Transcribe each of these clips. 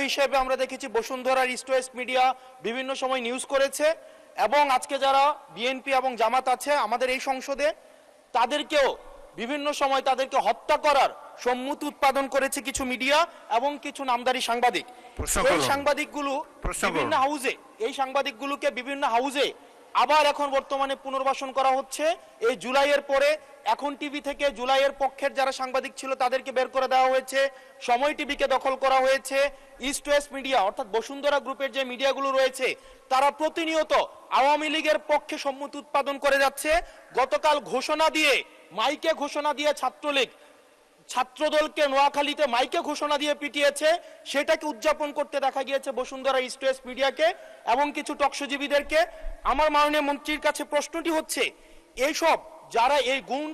হিসেবে আমরা দেখেছি বসুন্ধরার ইস্ট ওয়েস্ট মিডিয়া বিভিন্ন সময় নিউজ করেছে, এবং আজকে যারা বিএনপি এবং জামাত আছে আমাদের এই সংসদে, তাদেরকেও বিভিন্ন সময় তাদেরকে হত্যা করার সম্মতি উৎপাদন করেছে কিছু মিডিয়া এবং কিছু নামদারি সাংবাদিক। এই সাংবাদিকগুলোকে বিভিন্ন হাউজে আবার এখন বর্তমানে পুনর্বাসন করা হচ্ছে। এই জুলাইয়ের পরে এখন টিভি থেকে জুলাইয়ের পক্ষের যারা সাংবাদিক ছিল তাদেরকে বের করে দেওয়া হয়েছে, সময় টিভিকে দখল করা হয়েছে। ইস্ট ওয়েস্ট মিডিয়া অর্থাৎ বসুন্ধরা গ্রুপের যে মিডিয়াগুলো রয়েছে তারা প্রতিনিয়ত আওয়ামী লীগের পক্ষে সম্মতি উৎপাদন করে যাচ্ছে। গতকাল মাইকে ঘোষণা দিয়ে ছাত্রলীগ ছাত্রদলকে নোয়াখালীতে মাইকে ঘোষণা দিয়ে পিটিয়েছে, সেটাকে উদযাপন করতে দেখা গিয়েছে বসুন্ধরা ইস্ট ওয়েস্ট মিডিয়াকে এবং কিছু টকশোজীবীদেরকে। আমার মাননীয় মন্ত্রীর কাছে প্রশ্নটি হচ্ছে, এইসব যারা এই গুম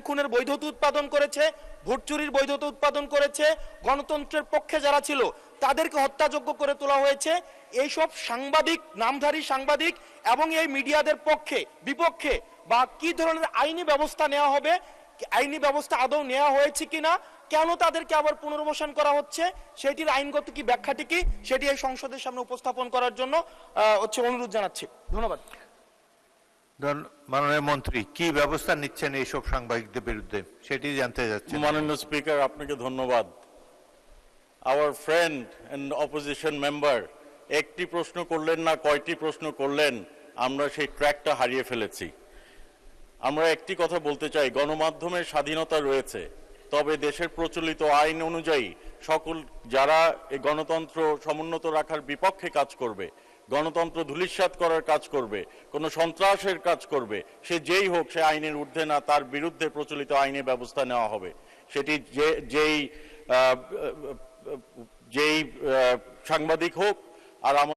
খুনের বৈধতা উৎপাদন করেছে, ভোট চুরির বৈধতা উৎপাদন করেছে, গণতন্ত্রের পক্ষে যারা ছিল তাদেরকে হত্যাযোগ্য করে তোলা হয়েছে, এইসব সাংবাদিক, নামধারী সাংবাদিক এবং এই মিডিয়াদের বিপক্ষে বা কি ধরনের আইনি ব্যবস্থা নেওয়া হবে, আইনি ব্যবস্থা আদৌ নেওয়া হয়েছে কিনা, কেন তাদেরকে আবার পুনর্বাসন করা হচ্ছে, সেটির আইনগত কি ব্যাখ্যাটি কি, সেটি এই সংসদের সামনে উপস্থাপন করার জন্য অনুরোধ জানাচ্ছি। ধন্যবাদ। মাননীয় মন্ত্রী, কি ব্যবস্থা নিচ্ছেন এইসব সাংবাদিকদের বিরুদ্ধে সেটি জানতে যাচ্ছি। মাননীয় স্পিকার, আপনাকে ধন্যবাদ। Our friend and opposition member একটি প্রশ্ন করলেন না, কয়টি প্রশ্ন করলেন, আমরা সেই ট্র্যাকটা হারিয়ে ফেলেছি। আমরা একটি কথা বলতে চাই, গণমাধ্যমের স্বাধীনতা রয়েছে, তবে দেশের প্রচলিত আইন অনুযায়ী সকল যারা এই গণতন্ত্র সমুন্নত রাখার বিপক্ষে কাজ করবে, গণতন্ত্র ধূলিসাৎ করার কাজ করবে, কোনো সন্ত্রাসের কাজ করবে, সে যেই হোক, সে আইনের ঊর্ধ্বে না, তার বিরুদ্ধে প্রচলিত আইনে ব্যবস্থা নেওয়া হবে। সেটি যেই সাংবাদিক হোক আর